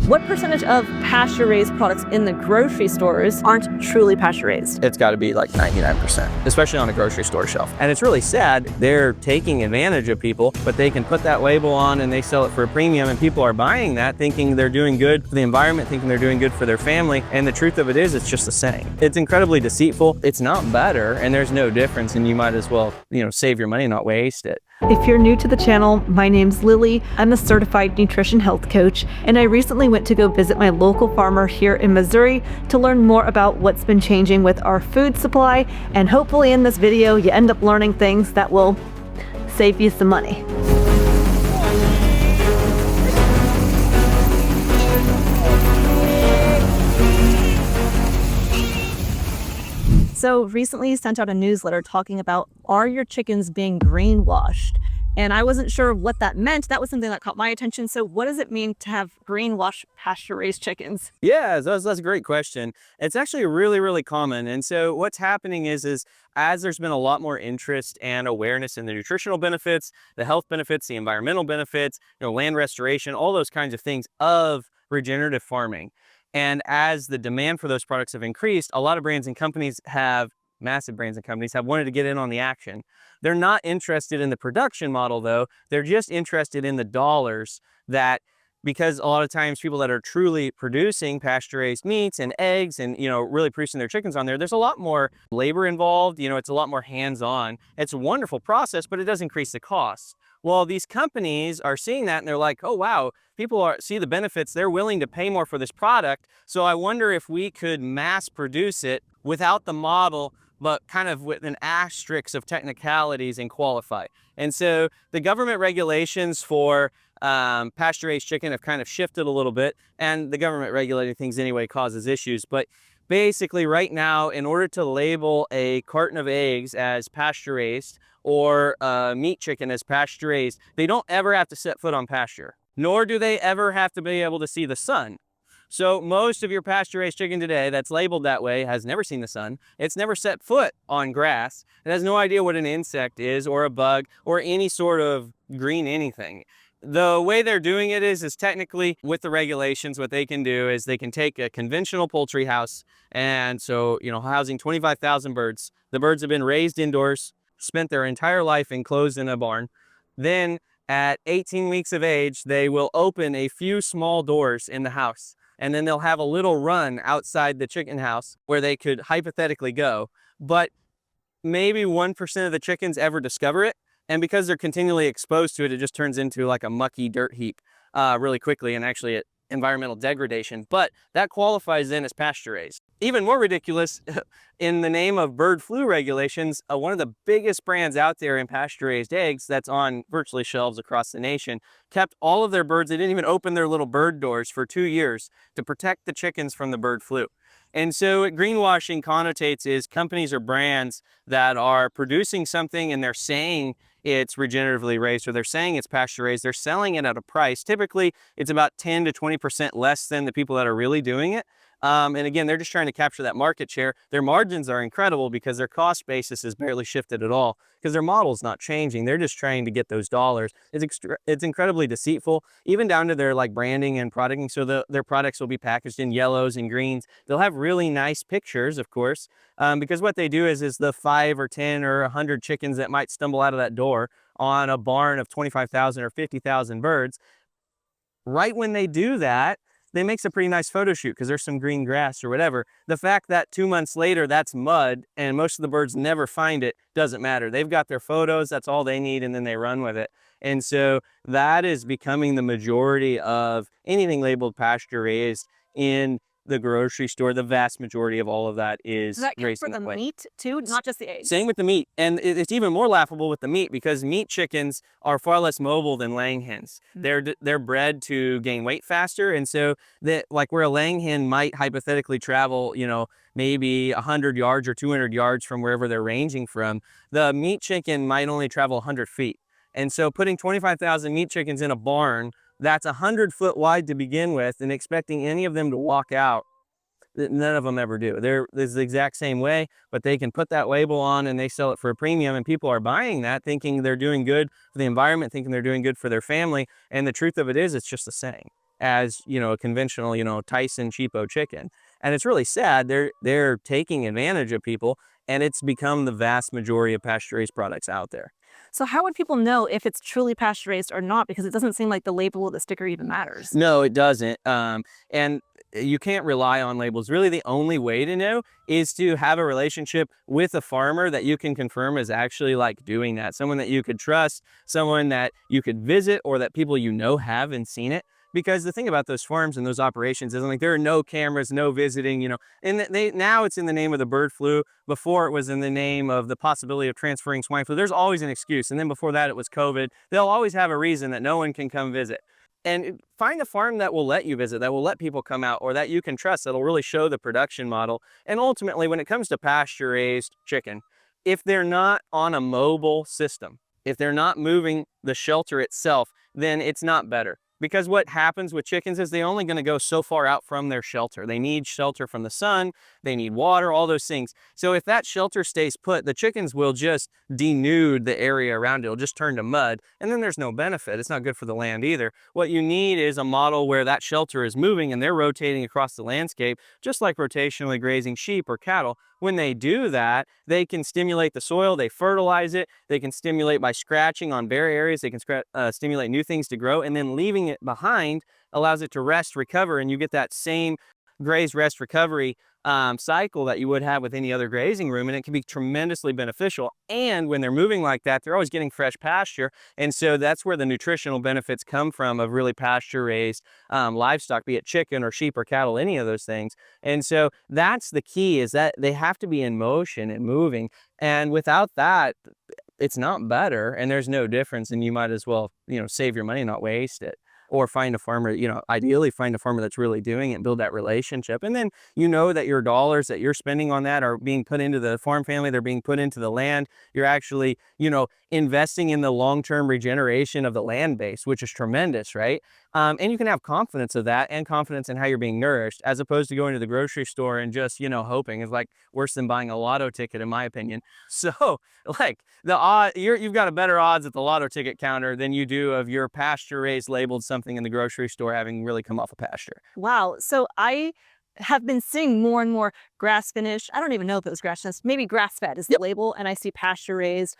What percentage of pasture-raised products in the grocery stores aren't truly pasture-raised? It's got to be like 99%, especially on a grocery store shelf. And it's really sad. They're taking advantage of people, but they can put that label on and they sell it for a premium, and people are buying that thinking they're doing good for the environment, thinking they're doing good for their family. And the truth of it is, it's just the same. It's incredibly deceitful. It's not better, and there's no difference, and you might as well, save your money and not waste it. If you're new to the channel, my name's Lillie. I'm a certified nutrition health coach, and I recently went to go visit my local farmer here in Missouri to learn more about what's been changing with our food supply, and hopefully in this video you end up learning things that will save you some money. So recently sent out a newsletter talking about, are your chickens being greenwashed? And I wasn't sure what that meant. That was something that caught my attention. So what does it mean to have greenwashed pasture-raised chickens? Yeah, that's a great question. It's actually really, really common. And so what's happening is as there's been a lot more interest and awareness in the nutritional benefits, the health benefits, the environmental benefits, land restoration, all those kinds of things of regenerative farming. And as the demand for those products have increased, a lot of brands and companies massive brands and companies have wanted to get in on the action. They're not interested in the production model though. They're just interested in the dollars because a lot of times people that are truly producing pasture-raised meats and eggs and, really producing their chickens on there's a lot more labor involved. It's a lot more hands-on. It's a wonderful process, but it does increase the cost. Well, these companies are seeing that and they're like, oh, wow, people see the benefits. They're willing to pay more for this product. So I wonder if we could mass produce it without the model, but kind of with an asterisk of technicalities and qualify. And so the government regulations for pasture-raised chicken have kind of shifted a little bit, and the government regulating things anyway causes issues. But basically right now, in order to label a carton of eggs as pasture-raised or meat chicken as pasture-raised, they don't ever have to set foot on pasture, nor do they ever have to be able to see the sun. So most of your pasture-raised chicken today that's labeled that way has never seen the sun. It's never set foot on grass. It has no idea what an insect is or a bug or any sort of green anything. The way they're doing it is technically with the regulations, what they can do is they can take a conventional poultry house, and so, housing 25,000 birds. The birds have been raised indoors, spent their entire life enclosed in a barn. Then at 18 weeks of age, they will open a few small doors in the house, and then they'll have a little run outside the chicken house where they could hypothetically go. But maybe 1% of the chickens ever discover it. And because they're continually exposed to it, it just turns into like a mucky dirt heap really quickly, and actually environmental degradation. But that qualifies then as pasture-raised. Even more ridiculous, in the name of bird flu regulations, one of the biggest brands out there in pasture-raised eggs that's on virtually shelves across the nation kept all of their birds. They didn't even open their little bird doors for 2 years to protect the chickens from the bird flu. And so what greenwashing connotates is companies or brands that are producing something and they're saying it's regeneratively raised, or they're saying it's pasture raised. They're selling it at a price. Typically, it's about 10 to 20% less than the people that are really doing it. And again, they're just trying to capture that market share. Their margins are incredible because their cost basis is barely shifted at all because their model's not changing. They're just trying to get those dollars. It's incredibly deceitful, even down to their branding and producting. So their products will be packaged in yellows and greens. They'll have really nice pictures, of course, because what they do is the 5 or 10 or 100 chickens that might stumble out of that door on a barn of 25,000 or 50,000 birds. Right when they do that, they make a pretty nice photo shoot because there's some green grass or whatever. The fact that 2 months later that's mud and most of the birds never find it doesn't matter. They've got their photos, that's all they need, and then they run with it. And so that is becoming the majority of anything labeled pasture raised in the grocery store. The vast majority of all of that is Does that count raised for in that the way. meat too, not just the eggs? Same with the meat. And it's even more laughable with the meat because meat chickens are far less mobile than laying hens. They're bred to gain weight faster. And so that, where a laying hen might hypothetically travel, maybe 100 yards or 200 yards from wherever they're ranging from, the meat chicken might only travel 100 feet. And so putting 25,000 meat chickens in a barn that's 100 foot wide to begin with and expecting any of them to walk out, none of them ever do. They're the exact same way, but they can put that label on and they sell it for a premium, and people are buying that thinking they're doing good for the environment, thinking they're doing good for their family. And the truth of it is, it's just the same. as, a conventional, Tyson cheapo chicken. And it's really sad. They're taking advantage of people, and it's become the vast majority of pasture-raised products out there. So how would people know if it's truly pasture-raised or not? Because it doesn't seem like the label or the sticker even matters. No, it doesn't. And you can't rely on labels. Really, the only way to know is to have a relationship with a farmer that you can confirm is actually like doing that. Someone that you could trust, someone that you could visit, or that people have and seen it. Because the thing about those farms and those operations is like there are no cameras, no visiting, and now it's in the name of the bird flu. Before it was in the name of the possibility of transferring swine flu. There's always an excuse. And then before that, it was COVID. They'll always have a reason that no one can come visit. And find a farm that will let you visit, that will let people come out, or that you can trust, that'll really show the production model. And ultimately, when it comes to pasture-raised chicken, if they're not on a mobile system, if they're not moving the shelter itself, then it's not better. Because what happens with chickens is they're only going to go so far out from their shelter. They need shelter from the sun, they need water, all those things. So if that shelter stays put, the chickens will just denude the area around it. It'll just turn to mud, and then there's no benefit. It's not good for the land either. What you need is a model where that shelter is moving and they're rotating across the landscape, just like rotationally grazing sheep or cattle. When they do that, they can stimulate the soil, they fertilize it, they can stimulate by scratching on bare areas, they can stimulate new things to grow, and then leaving it behind allows it to rest, recover, and you get that same graze, rest, recovery cycle that you would have with any other grazing room, and it can be tremendously beneficial. And when they're moving like that, they're always getting fresh pasture, and so that's where the nutritional benefits come from of really pasture-raised livestock, be it chicken or sheep or cattle, any of those things. And so that's the key, is that they have to be in motion and moving, and without that, it's not better, and there's no difference, and you might as well, save your money and not waste it. Or find a farmer, ideally find a farmer that's really doing it and build that relationship. And then that your dollars that you're spending on that are being put into the farm family, they're being put into the land. You're actually, investing in the long-term regeneration of the land base, which is tremendous, right? And you can have confidence of that and confidence in how you're being nourished, as opposed to going to the grocery store and just, hoping. It's like worse than buying a lotto ticket, in my opinion. So like you've got a better odds at the lotto ticket counter than you do of your pasture-raised labeled something in the grocery store having really come off a pasture. Wow. So I have been seeing more and more grass finished. I don't even know if it was grass finished. Maybe grass fed is the label, and I see pasture raised.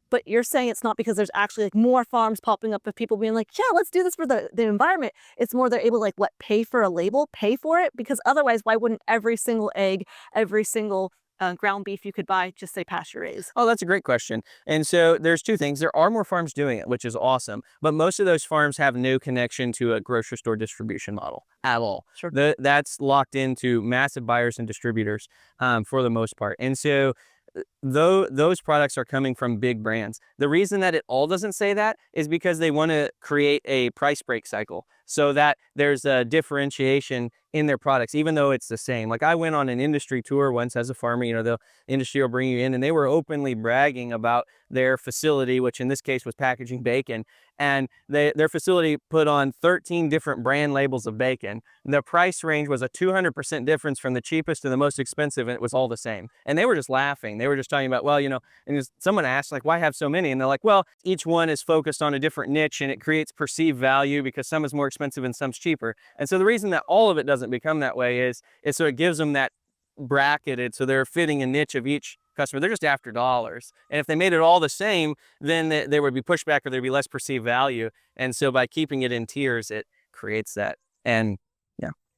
But you're saying it's not because there's actually like more farms popping up of people being like, yeah, let's do this for the environment. It's more they're able to pay for a label, pay for it, because otherwise, why wouldn't every single egg, every single ground beef you could buy just say pasture raised? Oh, that's a great question. And so there's two things. There are more farms doing it, which is awesome. But most of those farms have no connection to a grocery store distribution model at all. Sure. That's locked into massive buyers and distributors for the most part. And so though those products are coming from big brands. The reason that it all doesn't say that is because they want to create a price break cycle so that there's a differentiation in their products, even though it's the same. Like I went on an industry tour once as a farmer, the industry will bring you in, and they were openly bragging about their facility, which in this case was packaging bacon. And their facility put on 13 different brand labels of bacon. The price range was a 200% difference from the cheapest to the most expensive, and it was all the same. And they were just laughing. They were just talking about, well, and someone asked, why have so many? And they're like, well, each one is focused on a different niche, and it creates perceived value because some is more expensive and some's cheaper. And so the reason that all of it doesn't become that way is so it gives them that bracketed, so they're fitting a niche of each customer. They're just after dollars. And if they made it all the same, then there would be pushback, or there'd be less perceived value. And so by keeping it in tiers, it creates that. And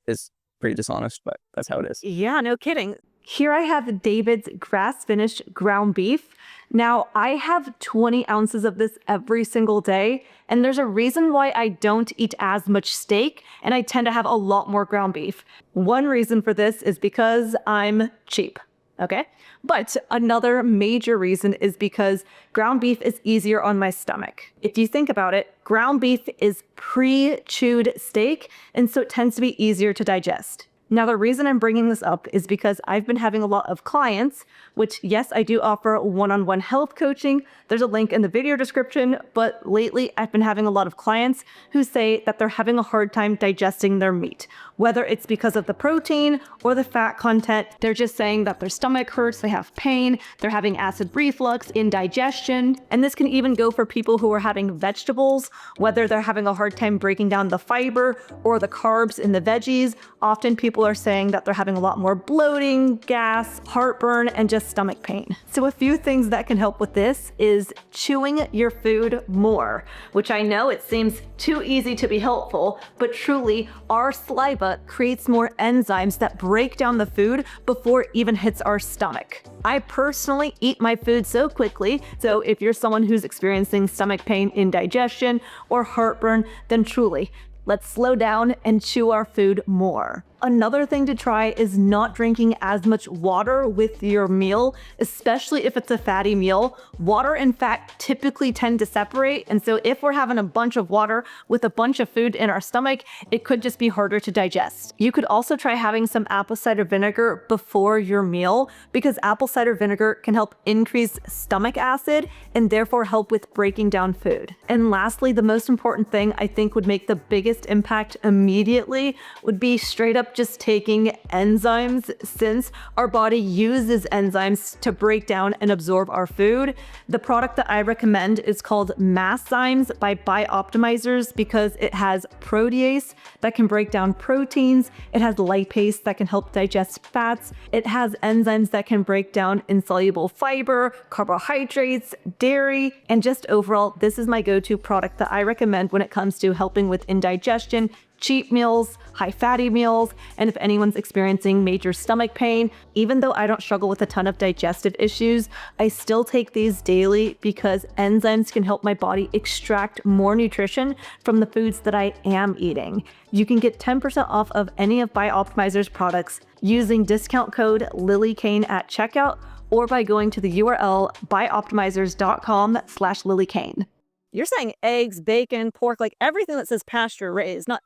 it's pretty dishonest, but that's how it is. Yeah, no kidding. Here I have David's grass-finished ground beef. Now, I have 20 ounces of this every single day, and there's a reason why I don't eat as much steak, and I tend to have a lot more ground beef. One reason for this is because I'm cheap. Okay. But another major reason is because ground beef is easier on my stomach. If you think about it, ground beef is pre-chewed steak, and so it tends to be easier to digest. Now, the reason I'm bringing this up is because I've been having a lot of clients, which, yes, I do offer one-on-one health coaching. There's a link in the video description, but lately I've been having a lot of clients who say that they're having a hard time digesting their meat. Whether it's because of the protein or the fat content, they're just saying that their stomach hurts, they have pain, they're having acid reflux, indigestion. And this can even go for people who are having vegetables, whether they're having a hard time breaking down the fiber or the carbs in the veggies. Often people are saying that they're having a lot more bloating, gas, heartburn, and just stomach pain. So a few things that can help with this is chewing your food more, which I know it seems too easy to be helpful, but truly our saliva creates more enzymes that break down the food before it even hits our stomach. I personally eat my food so quickly, so if you're someone who's experiencing stomach pain, indigestion, or heartburn, then truly, let's slow down and chew our food more. Another thing to try is not drinking as much water with your meal, especially if it's a fatty meal. Water and fat typically tend to separate, and so if we're having a bunch of water with a bunch of food in our stomach, it could just be harder to digest. You could also try having some apple cider vinegar before your meal, because apple cider vinegar can help increase stomach acid and therefore help with breaking down food. And lastly, the most important thing I think would make the biggest impact immediately would be straight up just taking enzymes, since our body uses enzymes to break down and absorb our food. The product that I recommend is called Masszymes by Bioptimizers because it has protease that can break down proteins, it has lipase that can help digest fats, it has enzymes that can break down insoluble fiber, carbohydrates, dairy, and just overall, this is my go-to product that I recommend when it comes to helping with indigestion, cheat meals, high fatty meals, and if anyone's experiencing major stomach pain. Even though I don't struggle with a ton of digestive issues, I still take these daily because enzymes can help my body extract more nutrition from the foods that I am eating. You can get 10% off of any of Bioptimizer's products using discount code LillieKane at checkout or by going to the URL bioptimizers.com/LillieKane. You're saying eggs, bacon, pork, like everything that says pasture-raised, not,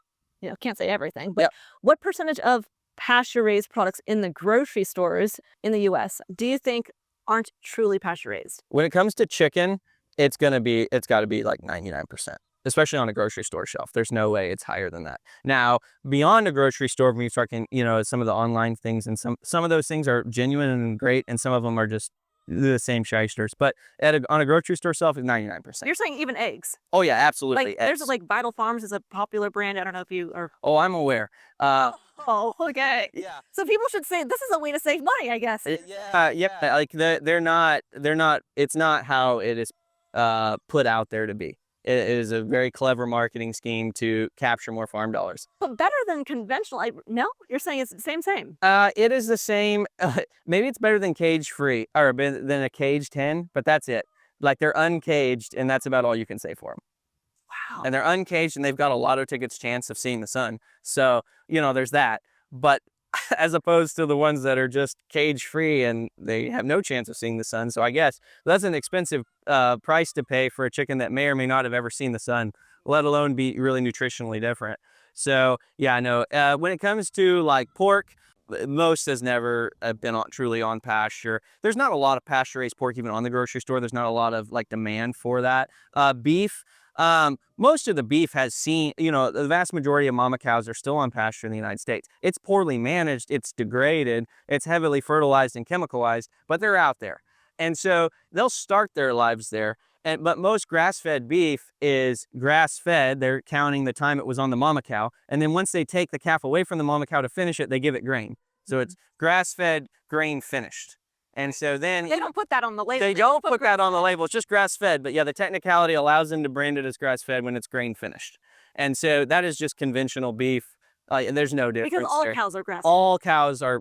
can't say everything, but what percentage of pasture-raised products in the grocery stores in the US do you think aren't truly pasture-raised? When it comes to chicken, it's got to be like 99%, especially on a grocery store shelf. There's no way it's higher than that. Now, beyond a grocery store, when you start getting, some of the online things, and some of those things are genuine and great, and some of them are just the same shysters. But on a grocery store shelf, it's 99%. You're saying even eggs? Oh yeah, absolutely. Like there's like Vital Farms is a popular brand. I don't know if you are. Oh, I'm aware. Oh, okay. Yeah. So people should say this is a way to save money, I guess. Yeah. Like they're not. It's not how it is put out there to be. It is a very clever marketing scheme to capture more farm dollars. But better than conventional. No, you're saying it's the same. It is the same. Maybe it's better than cage-free or than a caged hen, but that's it. Like they're uncaged, and that's about all you can say for them. Wow. And they're uncaged, and they've got a lotto ticket's chance of seeing the sun. So there's that. But as opposed to the ones that are just cage-free and they have no chance of seeing the sun. So I guess that's an expensive price to pay for a chicken that may or may not have ever seen the sun, let alone be really nutritionally different. So yeah, no. When it comes to like pork, most has never been truly on pasture. There's not a lot of pasture-raised pork even on the grocery store. There's not a lot of like demand for that. Beef. Most of the beef has seen, the vast majority of mama cows are still on pasture in the United States. It's poorly managed, it's degraded, it's heavily fertilized and chemicalized, but they're out there. And so they'll start their lives there. But most grass-fed beef is grass-fed. They're counting the time it was on the mama cow. And then once they take the calf away from the mama cow to finish it, they give it grain. So it's grass-fed, grain finished. And so then they don't put that on the label. They don't put that on the label. It's just grass-fed. But yeah, the technicality allows them to brand it as grass-fed when it's grain finished. And so that is just conventional beef. There's no difference. Because all cows are grass-fed. All cows are,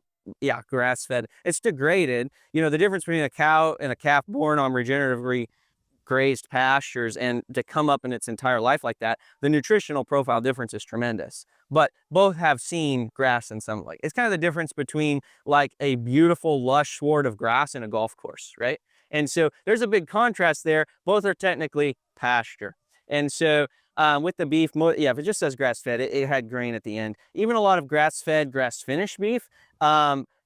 grass-fed. It's degraded. The difference between a cow and a calf born on regeneratively grazed pastures and to come up in its entire life like that, the nutritional profile difference is tremendous. But both have seen grass in some way. It's kind of the difference between like a beautiful lush sward of grass and a golf course, right? And so there's a big contrast there. Both are technically pasture. And so with the beef, if it just says grass-fed, it had grain at the end. Even a lot of grass-fed, grass-finished beef,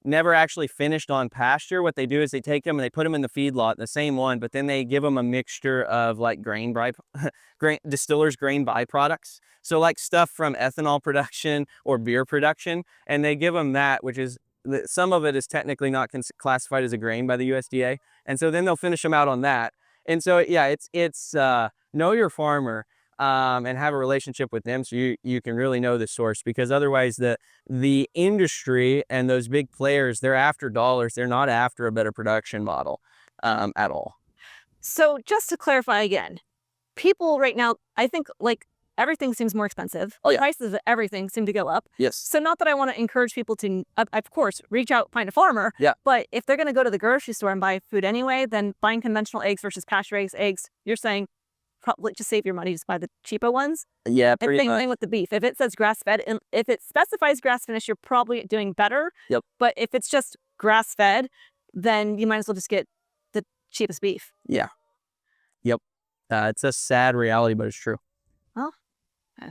never actually finished on pasture. What they do is they take them and they put them in the feedlot, the same one, but then they give them a mixture of like distillers grain byproducts. So like stuff from ethanol production or beer production, and they give them that, which is, some of it is technically not classified as a grain by the USDA. And so then they'll finish them out on that. And so, yeah, it's know your farmer, and have a relationship with them so you can really know the source, because otherwise the industry and those big players, they're after dollars. They're not after a better production model at all. So just to clarify again, people right now, I think like everything seems more expensive. Oh, yeah. Prices of everything seem to go up. Yes. So not that I want to encourage people to, of course, reach out, find a farmer. Yeah. But if they're going to go to the grocery store and buy food anyway, then buying conventional eggs versus pasture-raised eggs, you're saying probably just save your money, just buy the cheaper ones. Yeah, pretty Same much. thing with the beef. If it says grass-fed, and if it specifies grass-finished, you're probably doing better. Yep. But if it's just grass-fed, then you might as well just get the cheapest beef. Yeah. Yep. It's a sad reality, but it's true. Well,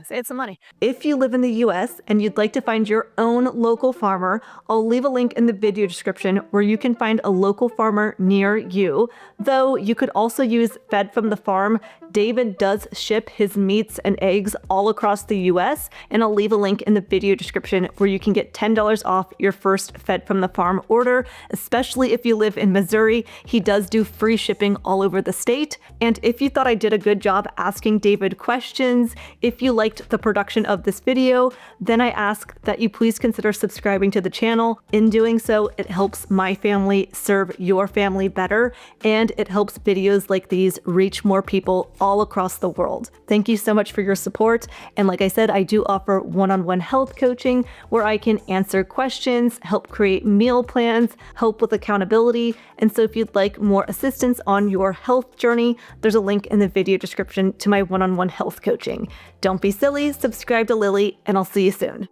save some money. If you live in the US and you'd like to find your own local farmer, I'll leave a link in the video description where you can find a local farmer near you. Though you could also use Fed from the Farm. David does ship his meats and eggs all across the US, and I'll leave a link in the video description where you can get $10 off your first Fed from the Farm order, especially if you live in Missouri. He does do free shipping all over the state. And if you thought I did a good job asking David questions, if you liked the production of this video, then I ask that you please consider subscribing to the channel. In doing so, it helps my family serve your family better, and it helps videos like these reach more people all across the world. Thank you so much for your support. And like I said, I do offer one-on-one health coaching where I can answer questions, help create meal plans, help with accountability. And so if you'd like more assistance on your health journey, there's a link in the video description to my one-on-one health coaching. Don't be silly, subscribe to Lillie, and I'll see you soon.